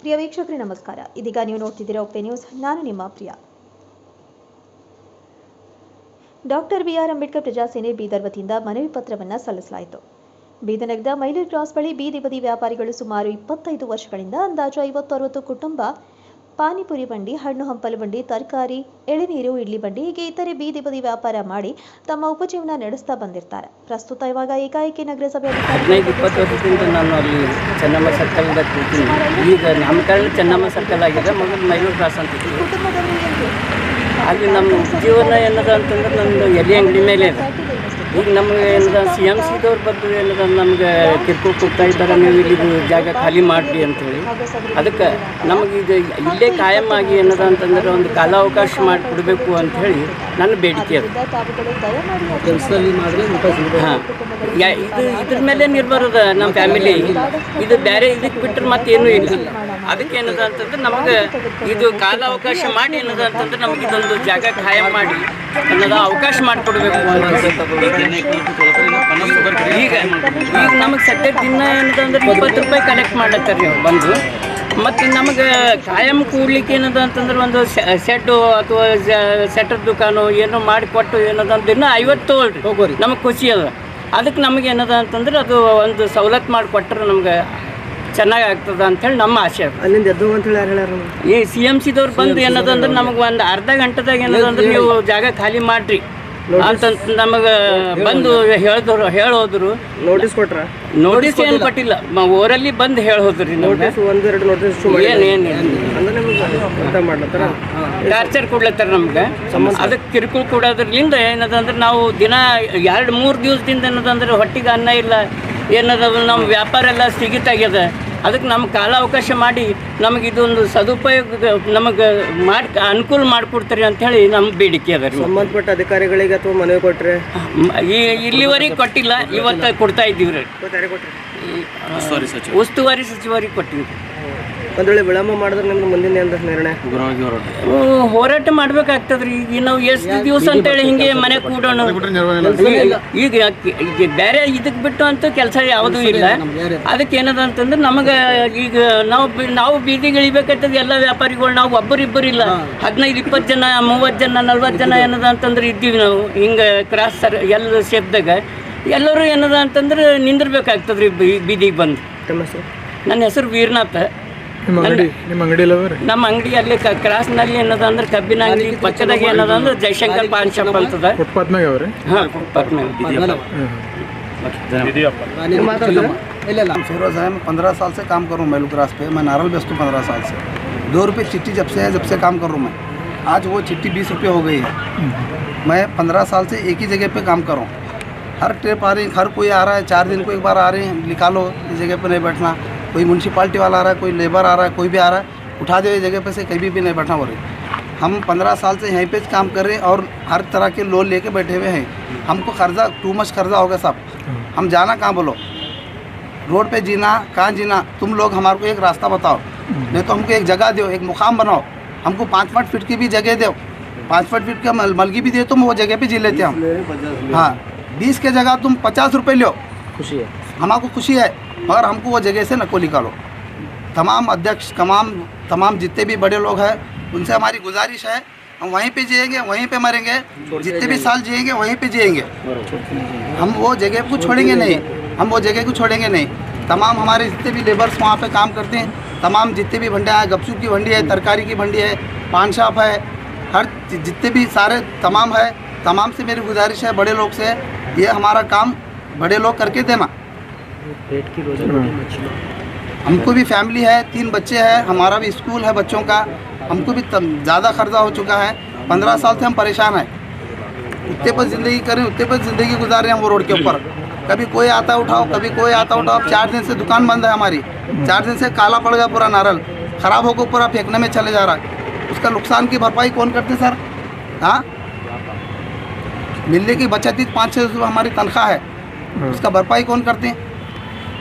ಪ್ರಿಯ ವೀಕ್ಷಕರೇ ನಮಸ್ಕಾರ. ಇದೀಗ ನೀವು ನೋಡ್ತಿದ್ದೀರಾ ಒಪ್ಪೆ ನ್ಯೂಸ್. ನಾನು ನಿಮ್ಮ ಪ್ರಿಯ. Doctor B R. ಅಂಬೇಡ್ಕರ್ ಪ್ರಜಾಸೇನೆ ಬೀದರ್ ವತಿಯಿಂದ ಮನವಿ ಪತ್ರವನ್ನು ಸಲ್ಲಿಸಲಾಯಿತು. ಬೀದರ್ ನಗರದ ಮೈಲೂರು ಕ್ರಾಸ್ ಬಳಿ ಬೀದಿ ಬದಿ ವ್ಯಾಪಾರಿಗಳು ಸುಮಾರು 25 ವರ್ಷಗಳಿಂದ ಅಂದಾಜು 50-60 ಕುಟುಂಬ ಪಾನಿಪುರಿ ಬಂಡಿ, ಹಣ್ಣು ಹಂಪಲು ಬಂಡಿ, ತರಕಾರಿ, ಎಳೆನೀರು, ಇಡ್ಲಿ ಬಂಡಿ ಹೀಗೆ ಇತರೆ ಬೀದಿ ಬದಿ ವ್ಯಾಪಾರ ಮಾಡಿ ತಮ್ಮ ಉಪಜೀವನ ನಡೆಸ್ತಾ ಬಂದಿರ್ತಾರೆ. ಪ್ರಸ್ತುತ ಇವಾಗ ಏಕಾಏಕಿ ನಗರಸಭೆ 15-20 ವರ್ಷದಿಂದ ನಾನು ಅಲ್ಲಿ ಚೆನ್ನಮ್ಮ ಸರ್ಕಲ್ದಾಗ ಕೂತೀನಿ. ಈಗ ನಮ್ಮ ಕಡೆ ಚೆನ್ನಮ್ಮ ಸರ್ಕಲ್ ಆಗಿದೆ, ಮೊದಲು ಮೈಲೂರು ಕ್ರಾಸ್ ಅಂತ ಕುಟುಂಬದವರು ಅಲ್ಲಿ ನಮ್ಮ ಜೀವನ ಏನದ ಅಂತಂದ್ರೆ ನಮ್ಮದು ಎಲೆ ಅಂಗಡಿ ಮೇಲೆ ಇದೆ. ಈಗ ನಮಗೆ ಏನದ CMCದವ್ರು ಬಂದು ಏನದ ನಮ್ಗೆ ಕಿರ್ಕೊ ಕೊಡ್ತಾ ಇದ್ದಾರೆ, ನೀವು ಇಲ್ಲಿ ಜಾಗ ಖಾಲಿ ಮಾಡಿರಿ ಅಂಥೇಳಿ. ಅದಕ್ಕೆ ನಮಗೆ ಇದು ಇಲ್ಲೇ ಕಾಯಂ ಆಗಿ ಏನದ ಅಂತಂದ್ರೆ ಒಂದು ಕಾಲಾವಕಾಶ ಮಾಡಿಕೊಡ್ಬೇಕು ಅಂಥೇಳಿ ನನ್ನ ಬೇಡಿಕೆ ಅದು. ಕೆಲಸದಲ್ಲಿ ಮಾಡಿದ್ರೆ ಹಾಂ, ಇದು ಇದ್ರ ಮೇಲೆ ನಿರ್ಭರದ ನಮ್ಮ ಫ್ಯಾಮಿಲಿ. ಇದು ಬೇರೆ ಇದಕ್ಕೆ ಬಿಟ್ಟರೆ ಮತ್ತೇನೂ ಇಲ್ಲ. ಅದಕ್ಕೆ ಏನದ ಅಂತಂದ್ರೆ ನಮಗೆ ಇದು ಕಾಲಾವಕಾಶ ಮಾಡಿ ಏನದ ಅಂತಂದ್ರೆ ನಮಗೆ ಇದೊಂದು ಜಾಗ ಖಾಯಂ ಮಾಡಿ ಅನ್ನೋದು ಅವಕಾಶ ಮಾಡಿಕೊಡ್ಬೇಕು ಅಂತ. ಈಗ ನಮಗೆ ಸದ್ಯಕ್ಕೆ ದಿನ ಏನದಂದ್ರೆ 20 ರೂಪಾಯಿ ಕಲೆಕ್ಟ್ ಮಾಡತ್ತಾರೆ ನೀವು ಬಂದು. ಮತ್ತು ನಮಗೆ ಕಾಯಂ ಕೂಡ್ಲಿಕ್ಕೆ ಏನದ ಅಂತಂದ್ರೆ ಒಂದು ಸೆಡ್ಡು ಅಥವಾ ಸೆಟರ್ ದುಕಾನು ಏನೋ ಮಾಡಿಕೊಟ್ಟು ಏನದ ದಿನ 50 ತೊಗೊಳ್ರಿ, ನಮಗೆ ಖುಷಿ ಅದ. ಅದಕ್ಕೆ ನಮಗೆ ಏನದ ಅಂತಂದ್ರೆ ಅದು ಒಂದು ಸವಲತ್ತು ಮಾಡಿಕೊಟ್ರೆ ನಮ್ಗೆ ಚೆನ್ನಾಗಿ ಆಗ್ತದೆ ಅಂಥೇಳಿ ನಮ್ಮ ಆಸೆ. ಅಲ್ಲಿಂದ ಎದ್ದು ಅಂತೇಳಿ ಯಾರು ಹೇಳ್ಯಾರ? ಈ CMCದವ್ರು ಬಂದು ಏನದಂದ್ರೆ ನಮಗೆ ಒಂದು ಅರ್ಧ ಗಂಟೆದಾಗ ಏನದಂದ್ರೆ ನೀವು ಜಾಗ ಖಾಲಿ ಮಾಡಿರಿ ಅಂತಂತ ನಮಗೆ ಬಂದು ಹೇಳೋದ್ರು. ನೋಟಿಸ್ ಕೊಟ್ರ? ನೋಟಿಸ್ ಏನು ಕೊಟ್ಟಿಲ್ಲ, ಊರಲ್ಲಿ ಬಂದು ಹೇಳೋದ್ರಿ. ನೋಟಿಸ್ ಒಂದೆರಡು ನೋಟಿಸ್ ಟಾರ್ಚರ್ ಕೊಡ್ಲತ್ತಾರ ನಮ್ಗೆ. ಅದಕ್ಕೆ ಕಿರುಕುಳ ಕೊಡೋದ್ರಲಿಂದ ಏನದಂದ್ರೆ ನಾವು ದಿನ 2-3 ದಿವಸದಿಂದ ಏನದಂದ್ರೆ ಹೊಟ್ಟಿಗೆ ಅನ್ನ ಇಲ್ಲ, ಏನದ ನಮ್ಮ ವ್ಯಾಪಾರ ಎಲ್ಲ ಸ್ಥಗಿತಾಗ್ಯದ. ಅದಕ್ಕೆ ನಮ್ಗೆ ಕಾಲಾವಕಾಶ ಮಾಡಿ ನಮಗೆ ಇದೊಂದು ಸದುಪಯೋಗ ನಮಗೆ ಅನುಕೂಲ ಮಾಡಿಕೊಡ್ತಾರೆ ಅಂಥೇಳಿ ನಮ್ಮ ಬೇಡಿಕೆ ಅದ ರೀ. ಸಂಬಂಧಪಟ್ಟ ಅಧಿಕಾರಿಗಳಿಗೆ ಅಥವಾ ಮನವಿ ಕೊಟ್ಟರೆ? ಇಲ್ಲಿವರೆಗೆ ಕೊಟ್ಟಿಲ್ಲ, ಇವತ್ತು ಕೊಡ್ತಾ ಇದ್ದೀವಿ ರೀ. ಉಸ್ತುವಾರಿ ಸಚಿವರಿಗೆ ಕೊಟ್ಟಿವಿ. ಒಂದು ವೇಳೆ ವಿಳಂಬ ಮಾಡಿದ್ರೆ ನಿಮ್ಗೆ ಮುಂದಿನ ಏನು ನಿರ್ಣಯ? ಹೋರಾಟ ಮಾಡ್ಬೇಕಾಗ್ತದ್ರಿ. ಈಗ ನಾವು ಎಷ್ಟು ದಿವಸ ಅಂತೇಳಿ ಹಿಂಗೆ ಮನೆ ಕೂಡೋಣ. ಈಗ ಬೇರೆ ಇದಕ್ಕೆ ಬಿಟ್ಟು ಅಂತೂ ಕೆಲಸ ಯಾವುದೂ ಇಲ್ಲ. ಅದಕ್ಕೆ ಏನದ ಅಂತಂದ್ರೆ ನಮಗೆ ಈಗ ನಾವು ಬೀದಿಗಿಳಿಬೇಕಾಗ್ತದೆ. ಎಲ್ಲ ವ್ಯಾಪಾರಿಗಳು ನಾವು ಒಬ್ಬರಿಬ್ಬರು ಇಲ್ಲ, 15-20 ಜನ, 30 ಜನ, 40 ಜನ ಏನದ ಅಂತಂದ್ರೆ ಇದ್ದೀವಿ ನಾವು. ಹಿಂಗೆ ಕ್ರಾಸ್ ಎಲ್ಲ ಸೇರಿದಾಗ ಎಲ್ಲರೂ ಏನದ ಅಂತಂದ್ರೆ ನಿಂದಿರ್ಬೇಕಾಗ್ತದೆ ರೀ ಬೀದಿಗೆ ಬಂದು. ನನ್ನ ಹೆಸರು ವೀರನಾಥ್. ನಮ್ಮ ಅಂಗಡಿ ಅಲ್ಲಿ ಕ್ರಾಸ್ನಲ್ಲಿ ಏನದ ಅಂದ್ರೆ ಕಬ್ಬಿನ ಅಂಗಡಿ ಪಕ್ಕದಾಗ ಏನದ ಅಂದ್ರೆ ಜಯಶಂಕರ್ ಪಾನ್ ಶಾಪ್ ಅಂತದ. ಹಾಂ, ಫುಟ್ಪಾತ್ನಾಗ. फिरोज है, मैं 15 साल से काम कर रहा हूँ मैलू क्रास पे. मैं नारल बेचता हूँ 15 साल से. 2 रुपये चिट्ठी जब से काम कर रहा हूँ मैं. आज वो चिट्ठी 20 रुपये हो गई है. मैं 15 साल से एक ही जगह पे काम कर रहा हूँ. हर ट्रिप आ रही, हर कोई आ रहा है, 4 दिन को एक बार आ रहे हैं, निकालो इस जगह पे नहीं बैठना. कोई म्यूनसिपाल्टी वाला आ रहा है, कोई लेबर आ रहा है, कोई भी आ रहा है, उठा दे इस जगह पे से कहीं भी नहीं बैठना हो रही. हम 15 साल से यहीं पे काम कर रहे हैं और हर तरह के लोन लेके बैठे हुए हैं. हमको कर्जा, टू मच कर्जा हो गया साहब. हम जाना कहाँ बोलो? रोड पे जीना, कहाँ जीना? तुम लोग हमारे को एक रास्ता बताओ, नहीं तो हमको एक जगह दो, एक मुकाम बनाओ. हमको 5 फीट की भी जगह दो, 5 फीट का मलगी भी दे, तुम वो जगह पे जी लेते हम. हाँ, 20 के जगह तुम 50 रुपये लो, खुशी है, हमारे को खुशी है, मगर हमको वो जगह से नको निकालो. तमाम अध्यक्ष, तमाम जितने भी बड़े लोग हैं, उनसे हमारी गुजारिश है, हम वहीं पे जिएंगे, वहीं पे मरेंगे, जितने भी साल जिएंगे वहीं पे जिएंगे. हम वो जगह को छोड़ेंगे नहीं, हम वो जगह को छोड़ेंगे नहीं. तमाम हमारे जितने भी लेबर्स वहाँ पे काम करते हैं, तमाम जितने भी भंडियाँ हैं, गपचूप की भंडी है, तरकारी की भंडी है, पान शॉप है, हर जितने भी सारे तमाम है, तमाम से मेरी गुजारिश है बड़े लोग से, ये हमारा काम बड़े लोग करके देना. हमको भी फैमिली है, 3 बच्चे हैं, हमारा भी स्कूल है बच्चों का. हमको भी ज़्यादा खर्चा हो चुका है. 15 साल से हम परेशान हैं. उतने पर ज़िंदगी करें, उतने पर ज़िंदगी गुजार रहे हैं वो रोड के ऊपर. कभी कोई आता उठाओ, कभी कोई आता उठाओ. 4 दिन से दुकान बंद है हमारी. 4 दिन से काला पड़ गया पूरा नारल, ख़राब होकर पूरा फेंकने में चले जा रहा है. उसका नुकसान की भरपाई कौन करते सर? हाँ, मिलने की बचत ही 500 हमारी तनख्वाह है, उसका भरपाई कौन करते हैं?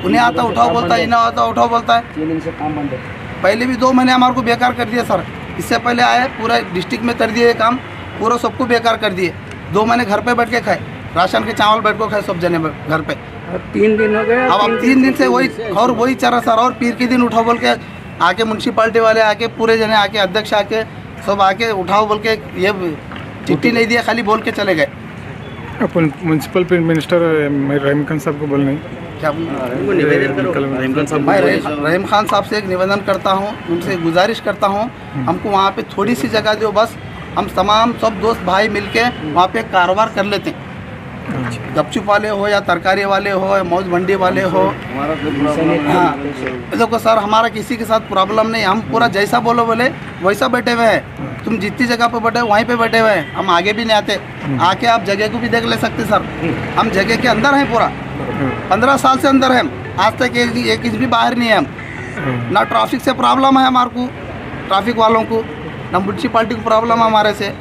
उन्हें आता उठाओ बोलता है, इन्हें आता उठाओ बोलता है. 3 दिन से काम बंद है. पहले भी 2 महीने हमारे को बेकार कर दिया सर. इससे पहले आए, पूरा डिस्ट्रिक्ट में कर दिए काम, पूरा सबको बेकार कर दिए. 2 महीने घर पे बैठ के खाए, राशन के चावल बैठ को खाए सब जने घर पे. 3 दिन हो गए. अब 3 दिन से वही चल रहा सर. और पीर के दिन उठाओ बोल के आके म्यूनसिपाल्टी वाले आके पूरे जने आके अध्यक्ष आके सब आके उठाओ बोल के ये चिट्ठी नहीं दिया, खाली बोल के चले गए। अपन म्यूनसिपल मिनिस्टर रहीम खान साहब को बोलना है क्या मैं रहीम खान साहब से एक निवेदन करता हूँ, उनसे गुजारिश करता हूँ, हमको वहाँ पे थोड़ी सी जगह दो, बस हम तमाम सब दोस्त भाई मिलके वहाँ पे कारोबार कर लेते हैं। गपचुप वाले हो या तरकारी वाले हो या मौज मंडी वाले हो। हाँ देखो सर, हमारा किसी के साथ प्रॉब्लम नहीं, हम पूरा जैसा बोलो बोले वैसा बैठे हुए हैं। तुम जितनी जगह पे बैठे वहीं पे बैठे हुए हैं, हम आगे भी नहीं आते। आके आप जगह को भी देख ले सकते सर, हम जगह के अंदर हैं, पूरा 15 साल से अंदर हैं, आज तक एक इंच भी बाहर नहीं है हम। ना ट्रैफिक से प्रॉब्लम है हमारे को, ट्रैफिक वालों को, ना म्यूनसिपाल्टी को प्रॉब्लम है हमारे से।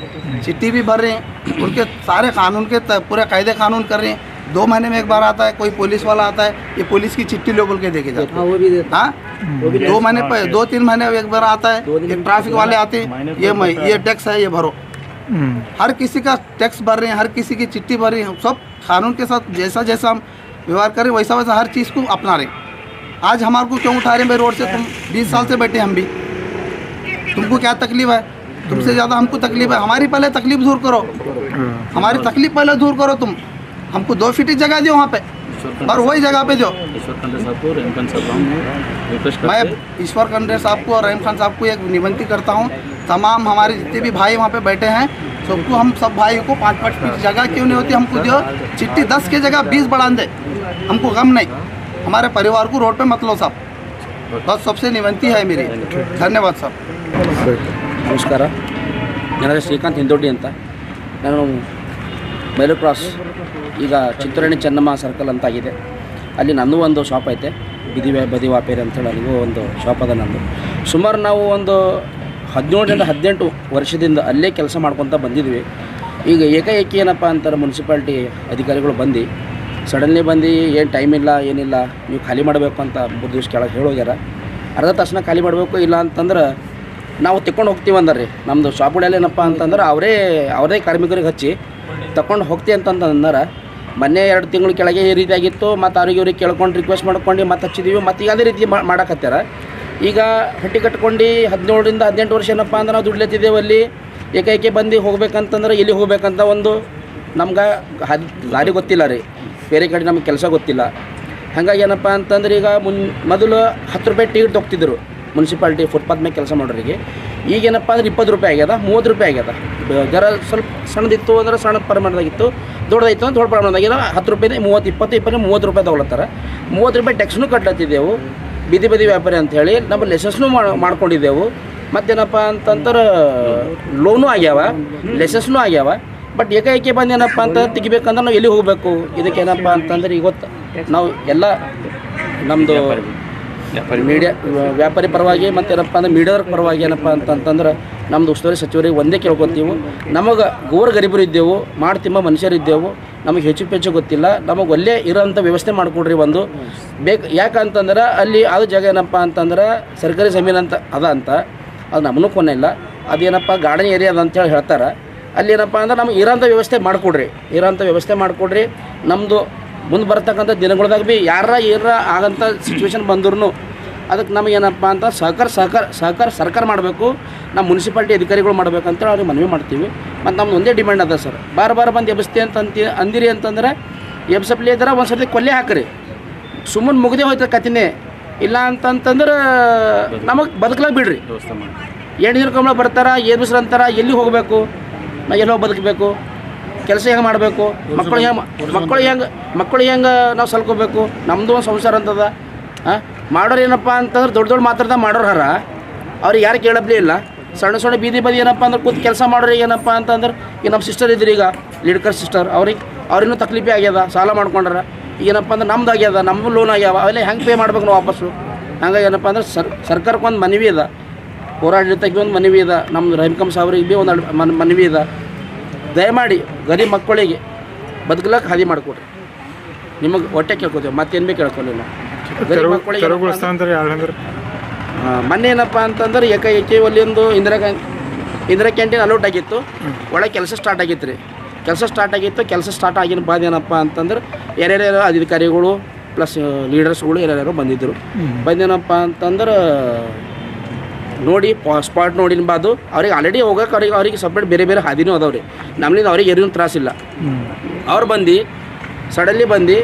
चिट्ठी भी भर रहे हैं, उनके सारे कानून के पूरे कायदे कानून कर रहे हैं। 2 महीने में एक बार आता है कोई पुलिस वाला आता है, ये पुलिस की चिट्ठी लो बोल के देखे जाते हैं। हाँ 2 महीने पर 2-3 महीने में एक बार आता है, ये ट्रैफिक वाले आते हैं, ये टैक्स है ये भरो। हर किसी का टैक्स भर रहे हैं, हर किसी की चिट्ठी भर रही है, सब कानून के साथ जैसा जैसा हम व्यवहार करें वैसा वैसा हर चीज़ को अपना रहे। आज हमारे को क्यों उठा रहे हैं भाई रोड से? तुम 20 साल से बैठे हम भी, तुमको क्या तकलीफ है? तुमसे ज़्यादा हमको तकलीफ है। हमारी पहले तकलीफ दूर करो, हमारी तकलीफ पहले दूर करो। तुम हमको 2 फीट जगह दो वहाँ पे, और वही जगह पे दो। मैं ईश्वर खंडे साहब को और रहीम खान साहब को एक विनती करता हूँ, तमाम हमारे जितने भी भाई वहाँ पे बैठे हैं सबको, हम सब भाई को 5-5 फीट जगह क्यों नहीं होती, हमको दो चिट्ठी 10 की जगह 20 बढ़ा दे, हमको गम नहीं। हमारे परिवार को रोड पे मत लो साहब, बस सबसे विनती है मेरी। धन्यवाद साहब। ನಮಸ್ಕಾರ, ನನ್ನ ಹೆಸರು ಶ್ರೀಕಾಂತ್ ಹಿಂದೊಡ್ಡಿ ಅಂತ. ನಾನು ಮೈಲೂರು ಕ್ರಾಸ್ ಈಗ ಚಿತ್ತೂರಾಣಿ ಚೆನ್ನಮ್ಮ ಸರ್ಕಲ್ ಅಂತ ಆಗಿದೆ, ಅಲ್ಲಿ ನನ್ನೂ ಒಂದು ಶಾಪ್ ಐತೆ, ಬದಿ ವ್ಯಾಪಾರಿ ಅಂತೇಳಿ ನನಗೂ ಒಂದು ಶಾಪ್ ಅದ ನಂದು. ಸುಮಾರು ನಾವು ಒಂದು 17-18 ವರ್ಷದಿಂದ ಅಲ್ಲೇ ಕೆಲಸ ಮಾಡ್ಕೊತ ಬಂದಿದ್ವಿ. ಈಗ ಏಕಾಏಕಿ ಏನಪ್ಪ ಅಂತಾರೆ ಮುನ್ಸಿಪಾಲ್ಟಿ ಅಧಿಕಾರಿಗಳು ಬಂದು ಸಡನ್ಲಿ ಬಂದು ಏನು ಟೈಮ್ ಇಲ್ಲ ಏನಿಲ್ಲ, ನೀವು ಖಾಲಿ ಮಾಡಬೇಕು ಅಂತ 3 ದಿವಸ ಕೆಳಗೆ ಹೇಳೋಗ್ಯಾರ. ಅರ್ಧ ತಾಸನ್ನ ಖಾಲಿ ಮಾಡಬೇಕು, ಇಲ್ಲ ಅಂತಂದ್ರೆ ನಾವು ತಗೊಂಡು ಹೋಗ್ತೀವಿ ಅಂದ್ರಿ. ನಮ್ಮದು ಶಾಪ್ಗಳಲ್ಲಿ ಏನಪ್ಪ ಅಂತಂದ್ರೆ ಅವರೇ ಕಾರ್ಮಿಕರಿಗೆ ಹಚ್ಚಿ ತಗೊಂಡು ಹೋಗ್ತೀವಿ ಅಂತಂದ್ರೆ ಮೊನ್ನೆ 2 ತಿಂಗಳ ಕೆಳಗೆ ಈ ರೀತಿಯಾಗಿತ್ತು. ಮತ್ತು ಅವ್ರಿಗೆ ಕೇಳ್ಕೊಂಡು ರಿಕ್ವೆಸ್ಟ್ ಮಾಡ್ಕೊಂಡು ಮತ್ತೆ ಹಚ್ಚಿದ್ದೀವಿ, ಮತ್ತು ಈಗ ಅದೇ ರೀತಿ ಮಾಡಕತ್ತಾರ. ಈಗ ಹಟ್ಟಿ ಕಟ್ಕೊಂಡು 17-18 ವರ್ಷ ಏನಪ್ಪ ಅಂದ್ರೆ ನಾವು ದುಡ್ಲೆತ್ತಿದ್ದೇವೆ. ಅಲ್ಲಿ ಏಕೈಕೆ ಬಂದು ಹೋಗ್ಬೇಕಂತಂದ್ರೆ ಎಲ್ಲಿ ಹೋಗ್ಬೇಕಂತ ಒಂದು ನಮ್ಗೆ ದಾರಿ ಗೊತ್ತಿಲ್ಲ ರೀ, ಬೇರೆ ಕಡೆ ನಮ್ಗೆ ಕೆಲಸ ಗೊತ್ತಿಲ್ಲ. ಹಾಗಾಗಿ ಏನಪ್ಪ ಅಂತಂದ್ರೆ ಈಗ ಮೊದಲು 10 ರೂಪಾಯಿ ಟಿಕೆಟ್ ತೊಗ್ತಿದ್ರು ಮುನ್ಸಿಪಾಲ್ಟಿ ಫುಟ್ಪಾತ್ ಮೇಲೆ ಕೆಲಸ ಮಾಡೋರಿಗೆ. ಈಗೇನಪ್ಪ ಅಂದ್ರೆ 20 ರೂಪಾಯಿ ಆಗ್ಯದ, 30 ರೂಪಾಯಿ ಆಗ್ಯದ. ಜರ ಸ್ವಲ್ಪ ಸಣ್ಣದಿತ್ತು ಅಂದ್ರೆ ಸಣ್ಣ ಪ್ರಮಾಣದಾಗಿತ್ತು, ದೊಡ್ಡದಾಯಿತು ಅಂದ್ರೆ ದೊಡ್ಡ ಪ್ರಮಾಣದಾಗಿಲ್ಲ. 10 ರೂಪಾಯಿ 30, 20, 30 ರೂಪಾಯಿ ತೊಗೊಳತ್ತಾರ. 30 ರೂಪಾಯಿ ಟ್ಯಾಕ್ಸ್ನೂ ಕಟ್ಲತ್ತಿದ್ದೆವು ಬದಿ ವ್ಯಾಪಾರಿ ಅಂಥೇಳಿ. ನಮ್ಮ ಲೈಸೆನ್ಸ್ನೂ ಮಾಡ್ಕೊಂಡಿದ್ದೆವು. ಮತ್ತೇನಪ್ಪ ಅಂತಂದ್ರೆ ಲೋನು ಆಗ್ಯಾವ, ಲೈಸೆನ್ಸ್ನೂ ಆಗ್ಯಾವ. ಬಟ್ ಏಕಾಏಕಿ ಬಂದು ಏನಪ್ಪ ಅಂತ ತೆಗಿಬೇಕಂದ್ರೆ ನಾವು ಎಲ್ಲಿ ಹೋಗಬೇಕು? ಇದಕ್ಕೇನಪ್ಪ ಅಂತಂದ್ರೆ ಈಗ ಗೊತ್ತು, ನಾವು ಎಲ್ಲ ನಮ್ಮದು ಮೀಡಿಯಾ ವ್ಯಾಪಾರಿ ಪರವಾಗಿ ಮತ್ತೇನಪ್ಪ ಅಂದ್ರೆ ಮೀಡಿಯಾದ ಪರವಾಗಿ ಏನಪ್ಪ ಅಂತಂದ್ರೆ ನಮ್ಮದು ಉಸ್ತುವಾರಿ ಸಚಿವರಿಗೆ ಒಂದೇ ಕೇಳ್ಕೊತೀವಿ. ನಮಗೆ ಗರೀಬರು ಇದ್ದೆವು, ಮಾಡ್ತಿಮ್ಮ ಮನುಷ್ಯರಿದ್ದೆವು, ನಮಗೆ ಹೆಚ್ಚು ಗೊತ್ತಿಲ್ಲ. ನಮಗೆ ಒಳ್ಳೆ ಇರೋಂಥ ವ್ಯವಸ್ಥೆ ಮಾಡಿಕೊಡ್ರಿ ಒಂದು ಯಾಕಂತಂದ್ರೆ ಅಲ್ಲಿ ಅದು ಜಾಗ ಏನಪ್ಪ ಅಂತಂದ್ರೆ ಸರ್ಕಾರಿ ಜಮೀನು ಅಂತ ಅಂತ ಅದು ನಮ್ಮನ್ನೂ ಕೊನೆ ಇಲ್ಲ. ಅದೇನಪ್ಪ ಗಾರ್ಡನ್ ಏರಿಯಾ ಅದ ಅಂತೇಳಿ ಹೇಳ್ತಾರೆ. ಅಲ್ಲಿ ಏನಪ್ಪ ಅಂದ್ರೆ ನಮಗೆ ಇರೋಂಥ ವ್ಯವಸ್ಥೆ ಮಾಡಿಕೊಡ್ರಿ. ನಮ್ಮದು ಮುಂದೆ ಬರ್ತಕ್ಕಂಥ ದಿನಗಳದಾಗ ಭೀ ಏನಾರ ಆಗಂಥ ಸಿಚುವೇಶನ್ ಬಂದ್ರೂ ಅದಕ್ಕೆ ನಮಗೇನಪ್ಪ ಅಂತ ಸರ್ಕಾರ ಮಾಡಬೇಕು, ನಮ್ಮ ಮುನ್ಸಿಪಾಲ್ಟಿ ಅಧಿಕಾರಿಗಳು ಮಾಡ್ಬೇಕಂತೇಳಿ ಅವ್ರಿಗೆ ಮನವಿ ಮಾಡ್ತೀವಿ. ಮತ್ತು ನಮ್ದು ಒಂದೇ ಡಿಮ್ಯಾಂಡ್ ಅದ ಸರ್, ಬಾರ ಬಂದು ಎಬ್ಬಿಸ್ತಿ ಅಂದಿರಿ ಅಂತಂದ್ರೆ ಎಬ್ಸಪ್ಲಿ ಇದ್ರೆ ಒಂದು ಸರ್ತಿ ಕೊಲ್ಲೆ ಹಾಕ್ರಿ, ಸುಮ್ಮನೆ ಮುಗ್ದೇ ಹೋಯ್ತಾರೆ ಕತಿನೇ. ಇಲ್ಲ ಅಂತಂತಂದ್ರೆ ನಮಗೆ ಬದುಕಲಾಗ ಬಿಡ್ರಿ. 8 ದಿನಕ್ಕೊಮ್ಮೆ ಬರ್ತಾರ, ಎಬ್ಬಿಸ್ರ ಅಂತಾರ, ಎಲ್ಲಿ ಹೋಗಬೇಕು, ಎಲ್ಲಿ ಹೋಗಿ ಬದುಕಬೇಕು, ಕೆಲಸ ಹೆಂಗೆ ಮಾಡಬೇಕು, ಮಕ್ಕಳು ಹೆಂಗೆ ನಾವು ಸಲ್ಕೋಬೇಕು? ನಮ್ಮದು ಒಂದು ಸಂಸಾರ ಅಂತದ. ಮಾಡೋರು ಏನಪ್ಪ ಅಂತಂದ್ರೆ ದೊಡ್ಡ ಮಾತಾಡ್ದ ಮಾಡೋರು ಹರ, ಅವ್ರಿಗೆ ಯಾರು ಕೇಳಬ್ಲೇ ಇಲ್ಲ. ಸಣ್ಣ ಬದಿ ಏನಪ್ಪ ಅಂದ್ರೆ ಕೂತು ಕೆಲಸ ಮಾಡೋರಿಗೆ ಏನಪ್ಪ ಅಂತಂದ್ರೆ ಈಗ ನಮ್ಮ ಸಿಸ್ಟರ್ ಇದ್ರಿ, ಈಗ ಲೀಡ್ಕರ್ ಸಿಸ್ಟರ್, ಅವ್ರಿನ್ನೂ ತಕ್ಲೀಫೇ ಆಗ್ಯದ, ಸಾಲ ಮಾಡ್ಕೊಂಡ್ರ. ಏನಪ್ಪ ಅಂದ್ರೆ ನಮ್ದು ಆಗ್ಯದ, ನಮ್ಮದು ಲೋನ್ ಆಗ್ಯಾವ, ಅವೆಲ್ಲ ಹೆಂಗೆ ಪೇ ಮಾಡ್ಬೇಕು ನಾವು ವಾಪಸ್ಸು? ಹಂಗಾಗಿ ಏನಪ್ಪ ಅಂದ್ರೆ ಸರ್ಕಾರಕ್ಕೊಂದು ಮನವಿ ಇದೆ, ಹೋರಾಡಳಿತಕ್ಕೆ ಒಂದು ಮನವಿ ಇದೆ, ನಮ್ಮದು ರಹೀಮ್ ಖಾನ್ ಸಾವ್ರಿಗೆ ಭೀ ಒಂದು ಮನವಿ ಇದೆ. ದಯಮಾಡಿ ಗರೀಬ್ ಮಕ್ಕಳಿಗೆ ಬದುಕಲಕ್ಕೆ ಹಾದಿ ಮಾಡಿಕೊಡ್ರಿ. ನಿಮಗೆ ಹೊಟ್ಟೆ ಕೇಳ್ಕೊತೀವಿ, ಮತ್ತೇನು ಭೀ ಕೇಳ್ಕೊಳ್ಳಿಲ್ಲ. ಗರೀಬ್ ಮಕ್ಕಳಿಗೆ ಮೊನ್ನೆ ಏನಪ್ಪ ಅಂತಂದ್ರೆ ಏಕಾಏಕಿ ಅಲ್ಲಿಂದು ಇಂದಿರಾ ಕ್ಯಾಂಟೀನ್ ಅಲೌಟ್ ಆಗಿತ್ತು, ಒಳಗೆ ಕೆಲಸ ಸ್ಟಾರ್ಟ್ ಆಗಿತ್ತು ರೀ. ಕೆಲಸ ಸ್ಟಾರ್ಟ್ ಆಗಿನ ಬಾದ ಏನಪ್ಪ ಅಂತಂದ್ರೆ ಯಾರ್ಯಾರು ಅಧಿಕಾರಿಗಳು ಪ್ಲಸ್ ಲೀಡರ್ಸ್ಗಳು ಯಾರ್ಯಾರು ಬಂದಿದ್ದರು. ಬಂದೇನಪ್ಪ ಅಂತಂದ್ರೆ ನೋಡಿ ಸ್ಪಾಟ್ ನೋಡಿನ್ಬಾರ್ದು ಅವ್ರಿಗೆ ಆಲ್ರೆಡಿ ಹೋಗಕ್ಕೆ ಅವ್ರಿಗೆ ಸಪ್ರೇಟ್ ಬೇರೆ ಬೇರೆ ಹಾದಿನೂ ಅದಾವ್ರಿ ನಮ್ಮಿಂದ ಅವ್ರಿಗೆ ಏನೂ ತ್ರಾಸಿಲ್ಲ. ಅವ್ರು ಬಂದು ಸಡನ್ಲಿ ಬಂದು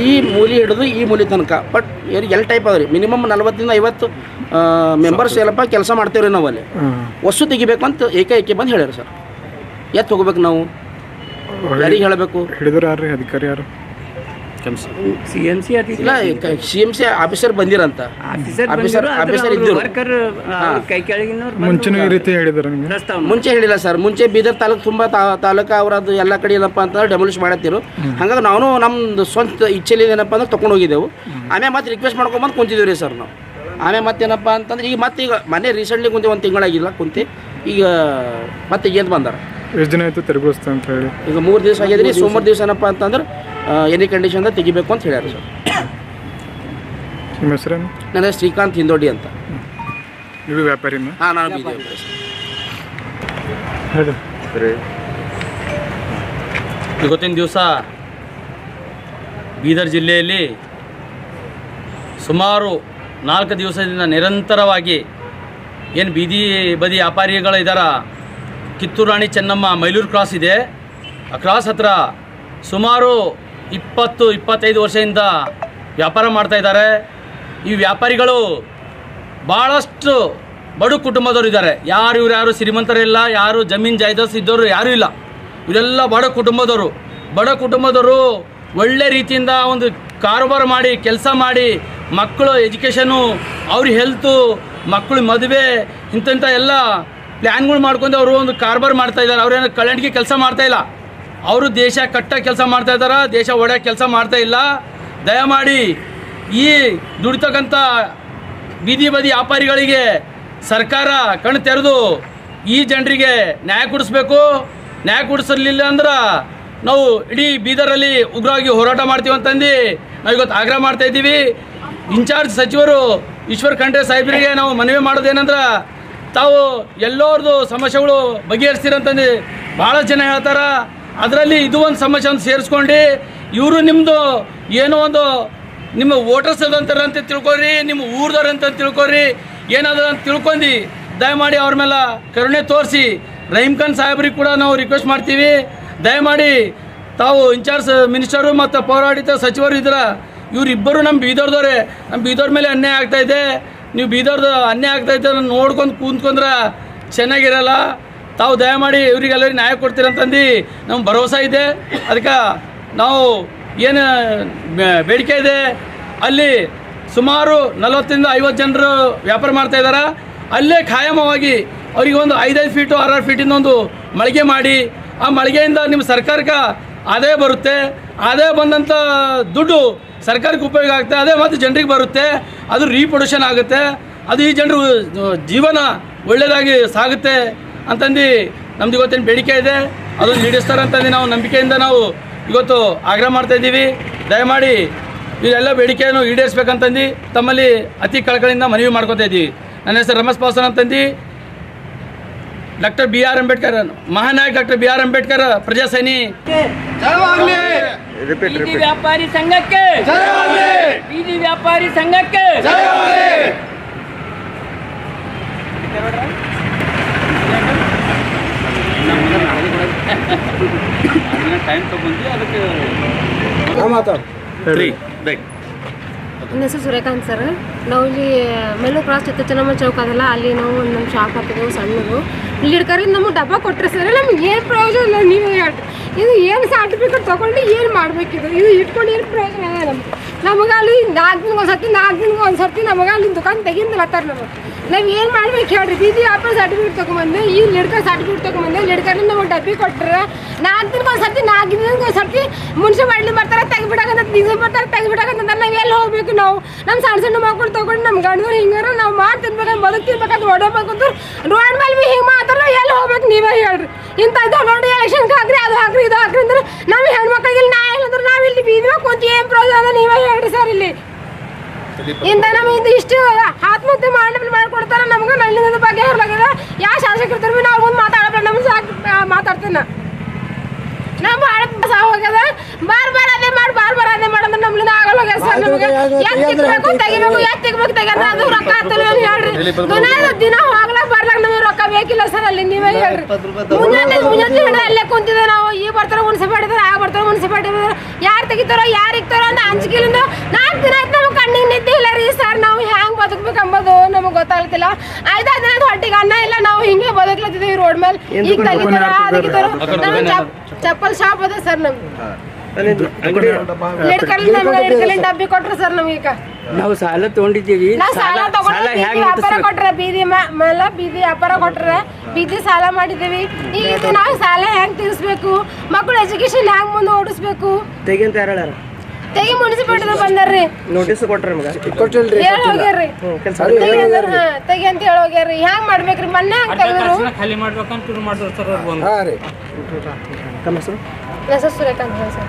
ಈ ಮೂಲಿ ಹಿಡಿದು ಈ ಮೂಲಿ ತನಕ ಬಟ್ ಎಲ್ಲಿ ಟೈಪ್ ಅದ ರೀ ಮಿನಿಮಮ್ 40-50 ಮೆಂಬರ್ಸ್ ಎಲ್ಲಪ್ಪ ಕೆಲಸ ಮಾಡ್ತೇವ್ರಿ ನಾವು ಅಲ್ಲಿ ವಸ್ತು ತೆಗಿಬೇಕು ಅಂತ ಏಕೆ ಬಂದು ಹೇಳ್ಯಾರ ಸರ್. ಎತ್ತು ಹೋಗ್ಬೇಕು ನಾವು ಯಾರಿಗೆ ಹೇಳಬೇಕು? ಹಿಡಿದ್ರು ಯಾರು ಅಧಿಕಾರಿ ಯಾರು? CMC ಇಲ್ಲ CMC ಆಫೀಸರ್ ಬಂದಿರಂತ ಆಫೀಸರ್ ಇದ್ದರು. ಕೈ ಕೆಳಗಿನವ್ರು ಮುಂಚೆನೂ ಈ ರೀತಿ ಹೇಳಿದಾರೆ ನಿಮಗೆ? ಮುಂಚೆ ಹೇಳಿಲ್ಲ ಸರ್. ಮುಂಚೆ ಬೀದರ್ ತಾಲೂಕು ತುಂಬ ತಾಲೂಕು ಅವರದ್ದು ಎಲ್ಲ ಕಡೆ ಏನಪ್ಪ ಅಂತಂದ್ರೆ ಡೆಮೊಲಿಷ್ ಮಾಡತ್ತಿರು. ಹಾಗಾಗಿ ನಾವು ನಮ್ದು ಸ್ವಂತ ಇಚ್ಛೆಲಿ ಏನಪ್ಪ ಅಂದ್ರೆ ತೊಗೊಂಡು ಹೋಗಿದ್ದೆವು. ಆಮೇಲೆ ಮತ್ತೆ ರಿಕ್ವೆಸ್ಟ್ ಮಾಡ್ಕೊಂಬಂದು ಕುಂತಿದ್ದೀವಿ ರೀ ಸರ್ ನಾವು. ಆಮೇಲೆ ಮತ್ತೇನಪ್ಪ ಅಂತಂದ್ರೆ ಈಗ ಮನೆ ರೀಸೆಂಟ್ಲಿ ಕುಂತೆ 1 ತಿಂಗಳಾಗಿಲ್ಲ ಕುಂತೆ ಈಗ ಮತ್ತೆ ಏನು ಬಂದಾರ. ಎಷ್ಟು ದಿನ ಆಯಿತು ತೆರವುಗೊಳಿಸ್ತಾ ಅಂತ ಹೇಳಿ? ಈಗ 3 ದಿವಸ ಆಗಿದ್ರಿ. ಸೋಮವಾರ ದಿವಸ ಏನಪ್ಪ ಅಂತಂದ್ರೆ ಎನಿ ಕಂಡೀಷನ್ದಾಗ ತೆಗಿಬೇಕು ಅಂತ ಹೇಳ್ಯಾರ ಸರ್. ನಿಮ್ಮ ಹೆಸರೇನು? ನನ್ನ ಶ್ರೀಕಾಂತ್ ಹಿಂದೋಡಿ ಅಂತ. ನೀವು ವ್ಯಾಪಾರಿನ? ಹಾಂ, ನಾನು ಬೀದಿ ವ್ಯಾಪಾರಿ ಹೇಳಿ. ಇವತ್ತಿನ ದಿವಸ ಬೀದರ್ ಜಿಲ್ಲೆಯಲ್ಲಿ ಸುಮಾರು 4 ದಿವಸದಿಂದ ನಿರಂತರವಾಗಿ ಏನು ಬೀದಿ ಬದಿ ವ್ಯಾಪಾರಿಗಳು ಇದ್ದಾರ, ಕಿತ್ತೂರು ರಾಣಿ ಚೆನ್ನಮ್ಮ ಮೈಲೂರು ಕ್ರಾಸ್ ಇದೆ, ಆ ಕ್ರಾಸ್ ಹತ್ರ ಸುಮಾರು 20-25 ವರ್ಷದಿಂದ ವ್ಯಾಪಾರ ಮಾಡ್ತಾಯಿದ್ದಾರೆ. ಈ ವ್ಯಾಪಾರಿಗಳು ಭಾಳಷ್ಟು ಬಡ ಕುಟುಂಬದವರು ಇದ್ದಾರೆ. ಇವ್ರು ಯಾರು ಶ್ರೀಮಂತರಿಲ್ಲ, ಯಾರು ಜಮೀನು ಜಾಯ್ದಾಸ್ ಇದ್ದವರು ಯಾರೂ ಇಲ್ಲ. ಇವರೆಲ್ಲ ಬಡ ಕುಟುಂಬದವರು ಒಳ್ಳೆ ರೀತಿಯಿಂದ ಒಂದು ಕಾರೋಬಾರ ಮಾಡಿ ಕೆಲಸ ಮಾಡಿ ಮಕ್ಕಳು ಎಜುಕೇಷನು, ಅವ್ರ ಹೆಲ್ತು, ಮಕ್ಕಳು ಮದುವೆ ಇಂಥ ಎಲ್ಲ ಪ್ಲ್ಯಾನ್ಗಳು ಮಾಡ್ಕೊಂಡು ಅವರು ಒಂದು ಕಾರೋಬಾರ ಮಾಡ್ತಾಯಿದ್ದಾರೆ. ಅವ್ರೇನು ಕಳ್ಳಂಟಿಗೆ ಕೆಲಸ ಮಾಡ್ತಾಯಿಲ್ಲ. ಅವರು ದೇಶ ಕಟ್ಟ ಕೆಲಸ ಮಾಡ್ತಾಯಿದ್ದಾರೆ, ದೇಶ ಒಡೆಯ ಕೆಲಸ ಮಾಡ್ತಾಯಿಲ್ಲ. ದಯಮಾಡಿ ಈ ದುಡಿತಕ್ಕಂಥ ಬೀದಿ ಬದಿ ವ್ಯಾಪಾರಿಗಳಿಗೆ ಸರ್ಕಾರ ಕಣ್ಣು ತೆರೆದು ಈ ಜನರಿಗೆ ನ್ಯಾಯ ಕೊಡಿಸ್ಬೇಕು. ನ್ಯಾಯ ಕೊಡಿಸಲಿಲ್ಲ ಅಂದ್ರೆ ನಾವು ಇಡೀ ಬೀದರಲ್ಲಿ ಉಗ್ರವಾಗಿ ಹೋರಾಟ ಮಾಡ್ತೀವಿ ಅಂತಂದು ನಾವು ಇವತ್ತು ಆಗ್ರಹ ಮಾಡ್ತಾಯಿದ್ದೀವಿ. ಇನ್ಚಾರ್ಜ್ ಸಚಿವರು ಈಶ್ವರ್ ಖಂಡ್ರೆ ಸಾಹೇಬರಿಗೆ ನಾವು ಮನವಿ ಮಾಡೋದೇನಂದ್ರೆ ತಾವು ಎಲ್ಲರದು ಸಮಸ್ಯೆಗಳು ಬಗೆಹರಿಸ್ತೀರಂತಂದು ಭಾಳ ಜನ ಹೇಳ್ತಾರೆ. ಅದರಲ್ಲಿ ಇದು ಒಂದು ಸಮಸ್ಯೆಯನ್ನು ಸೇರಿಸ್ಕೊಂಡು ಇವರು ನಿಮ್ಮದು ಏನೋ ಒಂದು ನಿಮ್ಮ ವೋಟರ್ಸ್ ಅದಂತಾರೆ ಅಂತ ತಿಳ್ಕೊರಿ, ನಿಮ್ಮ ಊರ್ದವ್ರು ಅಂತ ತಿಳ್ಕೊರಿ, ಏನಾದ ಅಂತ ತಿಳ್ಕೊಂಡು ದಯಮಾಡಿ ಅವ್ರ ಮೇಲೆ ಕರುಣೆ ತೋರಿಸಿ. ರಹೀಮ್ ಖಾನ್ ಸಾಹೇಬ್ರಿಗೆ ಕೂಡ ನಾವು ರಿಕ್ವೆಸ್ಟ್ ಮಾಡ್ತೀವಿ, ದಯಮಾಡಿ ತಾವು ಇನ್ಚಾರ್ಜ್ ಮಿನಿಸ್ಟರು ಮತ್ತು ಪೌರಾಡಳಿತ ಸಚಿವರು ಇದ್ರೆ ಇವರಿಬ್ಬರು ನಮ್ಮ ಬೀದರ್ದವ್ರೆ. ನಮ್ಮ ಬೀದರ್ ಮೇಲೆ ಅನ್ಯಾಯ ಆಗ್ತಾಯಿದೆ. ನೀವು ಬೀದರ್ದು ಅನ್ಯಾಯ ಆಗ್ತಾಯಿದ್ದೆ ನೋಡ್ಕೊಂಡು ಕೂತ್ಕೊಂಡ್ರೆ ಚೆನ್ನಾಗಿರಲ್ಲ. ತಾವು ದಯಮಾಡಿ ಇವರಿಗೆಲ್ಲರಿಗೆ ನ್ಯಾಯ ಕೊಡ್ತೀರಂತಂದು ನಮ್ಗೆ ಭರವಸೆ ಇದೆ. ಅದಕ್ಕೆ ನಾವು ಏನು ಬೇಡಿಕೆ ಇದೆ, ಅಲ್ಲಿ ಸುಮಾರು 40-50 ಜನರು ವ್ಯಾಪಾರ ಮಾಡ್ತಾಯಿದ್ದಾರೆ. ಅಲ್ಲೇ ಖಾಯಮವಾಗಿ ಅವರಿಗೆ ಒಂದು 5-5 ಫೀಟು 6 ಫೀಟಿಂದ ಒಂದು ಮಳಿಗೆ ಮಾಡಿ, ಆ ಮಳಿಗೆಯಿಂದ ನಿಮ್ಮ ಸರ್ಕಾರಕ್ಕೆ ಆದಾಯ ಬರುತ್ತೆ. ಆದಾಯ ಬಂದಂಥ ದುಡ್ಡು ಸರ್ಕಾರಕ್ಕೆ ಉಪಯೋಗ ಆಗುತ್ತೆ, ಅದೇ ಮತ್ತು ಜನರಿಗೆ ಬರುತ್ತೆ, ಅದು ರೀಪ್ರೊಡಕ್ಷನ್ ಆಗುತ್ತೆ, ಅದು ಈ ಜನರು ಜೀವನ ಒಳ್ಳೆಯದಾಗಿ ಸಾಗುತ್ತೆ ಅಂತಂದು ನಮ್ದು ಇವತ್ತಿನ ಬೇಡಿಕೆ ಇದೆ. ಅದನ್ನು ಈಡೇರಿಸ್ತಾರೆ ಅಂತಂದು ನಾವು ನಂಬಿಕೆಯಿಂದ ನಾವು ಇವತ್ತು ಆಗ್ರಹ ಮಾಡ್ತಾಯಿದ್ದೀವಿ. ದಯಮಾಡಿ ಇದೆಲ್ಲ ಬೇಡಿಕೆಯನ್ನು ಈಡೇರಿಸ್ಬೇಕಂತಂದು ತಮ್ಮಲ್ಲಿ ಅತಿ ಕಳಕಳಿಯಿಂದ ಮನವಿ ಮಾಡ್ಕೊತಾ ಇದ್ದೀವಿ. ನನ್ನ ಹೆಸರು ರಮೇಶ್ ಪಾಸ್ವಾನ್ ಅಂತಂದು, ಡಾಕ್ಟರ್ B.R. ಅಂಬೇಡ್ಕರ್, ಮಹಾನಾಯಕ್ ಡಾಕ್ಟರ್ B.R. ಅಂಬೇಡ್ಕರ್ ಪ್ರಜಾ ಸೈನಿಕ. ಬೀದಿ ವ್ಯಾಪಾರಿ ಸಂಘಕ್ಕೆ, ಬೀದಿ ವ್ಯಾಪಾರಿ ಸಂಘಕ್ಕೆ ಟೈಮ್ ತಗೊಂಡು ಅದಕ್ಕೆ ನನ್ನ ಹೆಸರು ಸೂರ್ಯಕಾಂತ್ ಸರ್. ನಾವು ಇಲ್ಲಿ ಮೇಲೂರು ಕ್ರಾಸ್ ಕಿತ್ತೂರು ಚೆನ್ನಮ್ಮ ಚೌಕ ಅದಲ್ಲ, ಅಲ್ಲಿ ನಾವು ಒಂದು ನಮ್ಮ ಶಾಪ್ ಹಾಕಿದೆವು ಸಣ್ಣದು. ಇಲ್ಲಿ ಹಿಡ್ಕರಿ ನಮಗೆ ಡಬ್ಬ ಕೊಟ್ಟರೆ ಸರ್, ನಮ್ಗೆ ಏನು ಪ್ರಯೋಜನ ಇಲ್ಲ. ನೀವು ಹೇಳಿ ಇದು ಏನು ಸರ್ಟಿಫಿಕೇಟ್ ತೊಗೊಂಡು ಏನು ಮಾಡಬೇಕಿದು? ಇದು ಇಟ್ಕೊಂಡು ಏನು ಪ್ರಯೋಜನ ಅದ? ನಮಗೆ ಅಲ್ಲಿ 4 ದಿನಕ್ಕೆ ಒಂದು ಸರ್ತಿ ನಮಗೆ ಅಲ್ಲಿ ದುಕಾನ್ ತೆಗಿಂದಿಲ್ಲತ್ತಾರ. ನಾವು ಏನು ಮಾಡ್ಬೇಕು ಹೇಳ್ರಿ? ಬೀದಿ ವ್ಯಾಪಾರ ಸರ್ಟಿಫಿಕೇಟ್ ತೊಗೊಂಬಂದು ಈ ಲಿಡ್ಕರ್ ಸರ್ಟಿಫಿಕೇಟ್ ತೊಗೊಂಬಂದು ಲಿಡ್ಕರಿಂದ ನಮಗೆ ಡಬ್ಬಿ ಕೊಟ್ಟರೆ 4 ದಿನಕ್ಕೆ ಒಂದು ಸರ್ತಿ 4 ದಿನಕ್ಕೆ ಒಂದು ಸರ್ತಿ ಮುನ್ಸಿಪಾಲ್ಟಿ ಬರ್ತಾರೆ ತೆಗಿಬಿಡಾಕಂತ, ಬೀಜ ಬರ್ತಾರೆ ತೆಗಿಬಿಡಾಕಂತ. ನಾವು ಎಲ್ಲಿ ಹೋಗ್ಬೇಕು? ನಾವು ನಮ್ಮ ಸಣ್ಣ ಮಕ್ಕಳು ತೊಗೊಂಡು ನಮ್ಮ ಗಂಡವ್ರು ಹಿಂಗಾರ ನಾವು ಮಾಡಿ ತಿನ್ಬೇಕಂತ ಬದುಕು ತಿನ್ಬೇಕಂತ ಹೊಡಬೇಕಂತ ರೋಡ್ ಮೇಲೆ ಭೀ ಹಿಂಗೆ ಮಾತಾಡ್ರೆ ಎಲ್ಲಿ ಹೋಗ್ಬೇಕು? ನೀವೇ ಹೇಳ್ರಿ. ಇಂಥದ್ದು ನೋಡಿ ಎಲೆಕ್ಷನ್ಗೆ ಹಾಕ್ರಿ, ಅದು ಹಾಕ್ರಿ, ಇದು ಹಾಕ್ರಿ ಅಂದ್ರೆ ನಮ್ಮ ಹೆಣ್ಮಕ್ಳಿಗೆ ಇಲ್ಲಿ ನ್ಯಾಯ ಇಲ್ಲ ಅಂದ್ರೆ ನಾವು ಇಲ್ಲಿ ಬೀದಿಗೆ ಕುಂತು ಏನು ಪ್ರಯೋಜನ? ನೀವೇ ಹೇಳ್ರಿ ಸರ್. ಇಲ್ಲಿ ಇಂಥ ನಮಗೆ ಇದು ಇಷ್ಟು ಆತ್ಮಹತ್ಯೆ ಮಾಡ್ಕೊಡ್ತಾರೆ. ನಮ್ಗೆ ನಲ್ಲಿನ ಬಗ್ಗೆ ಹೇಳಲಾಗಿದೆ. ಯಾವ ಶಾಸಕರು ನಾವು ಮುಂದೆ ಮಾತಾಡಬೇಡ, ನಮ್ಗೆ ಸಾಕು ಮಾತಾಡ್ತೇನೆ. ನಾವು ಭಾಳ ಹೋಗ್ಯದ. ಬಾರ್ ಅದೇ ಮಾಡಿ ಅದೇ ಮಾಡಂದ್ರೆ ನಮ್ಲಿಂದ ಆಗಲ್ಲ ಹೋಗ್ಯದ ಸರ್. ನಮಗೆ ತೆಗಿಬೇಕು ಯಾಕೆ ತೆಗಿಬೇಕು ತೆಗಿದ್ರೆ ಅದು ರೊಕ್ಕ ಆಗ್ತಲ್ಲ ಹೇಳ್ರಿ ದಿನ ಹೋಗ್ಲಾಕ್ ಬರ್ಲಾಕ್ ನಮಗೆ ರೊಕ್ಕ ಬೇಕಿಲ್ಲ ಸರ್ ಅಲ್ಲಿ ನೀವೇ ಹೇಳ್ರಿ ಮುಂಜಾನೆ ಅಲ್ಲೇ ಕುಂತಿದ್ದೆ ನಾವು ಈ ಬರ್ತಾರ ಮುನ್ಸಿಪಾಲಿಟಿ ಆ ಬರ್ತಾರ ಮುನ್ಸಿಪಾಲಿಟಿ ಯಾರು ತೆಗಿತಾರೋ ಯಾರು ಇಕ್ತಾರೋ ಅಂತ ಅಂಜಿಕೆಲಿಂದ 4 ದಿನ ಆಯ್ತು ನಮ್ಗೆ ಕಣ್ಣಿಗೆ ನಿದ್ದೆ ಇಲ್ಲ ರೀ ಸರ್ ನಾವು ಹ್ಯಾಂಗ್ ಬದುಕ್ಬೇಕು ಅಂಬೋದು ನಮಗೆ ಗೊತ್ತಾಗ್ತಿಲ್ಲ 5 ದಿನ ಹೊಟ್ಟಿಗೆ ಅನ್ನ ಇಲ್ಲ ನಾವು ಹಿಂಗೆ ಬದುಕ್ಲತ್ತಿದ್ದೀವಿ ರೋಡ್ ಮೇಲೆ ಈಗ ತೆಗಿತಾರ ಅದಕ್ಕಿತಾರೋ ನಮ್ಗೆ ಚಪ್ಪಲ್ ಶಾಪ್ ಅದ ಸರ್ ನಮ್ಗೆ ಡಬ್ಬಿ ಕೊಟ್ರು ಸರ್ ನಮಗೀಗ ನಾವು ಸಾಲ ತಗೊಂಡಿದ್ದೀವಿ. ಸಾಲ ವ್ಯಾಪಾರ ಕೊಟ್ರೆ ಬೀದಿ ಬೀದಿ ವ್ಯಾಪಾರ ಕೊಟ್ರೆ ಬೀದಿ ಸಾಲ ಮಾಡಿದ್ದೀವಿ. ಈಗ ನಾವು ಸಾಲ ಹೆಂಗ್ ತೀರಿಸ್ಬೇಕು, ಮಕ್ಕಳು ಎಜುಕೇಶನ್ ಹೆಂಗ್ ಮುಂದೆ ಓಡಿಸ್ಬೇಕು ತೆಗಿ ಅಂತ ಯಾರು ಹೇಳ್ಯಾರ? ತೆಗಿ ಮುನ್ಸಿಪಾಲಿಟಿ ಬಂದಾರ್ರಿ, ನೋಟಿಸ್ ಕೊಟ್ರ ನಿಮ್ಗೆ? ಹೇಳಿ ಹೋಗ್ಯಾರ್ರಿ ತೆಗಿ ಅಂತ ಹೇಳಿ ಹೋಗ್ಯಾರ್ರಿ. ಹೆಂಗ್ ಮಾಡ್ಬೇಕ್ರಿ? ಮೊನ್ನೆ ಹಂಗ್ ತೆಗೆದ್ರು. ಖಾಲಿ ಮಾಡ್ಬೇಕಂತ ಶುರು ಮಾಡಿದ್ರು ಸರ್. ತಮ್ಮ ಹೆಸರು? ಹೆಸರು ಸುರೇಖಾಂತ್ ಸರ್.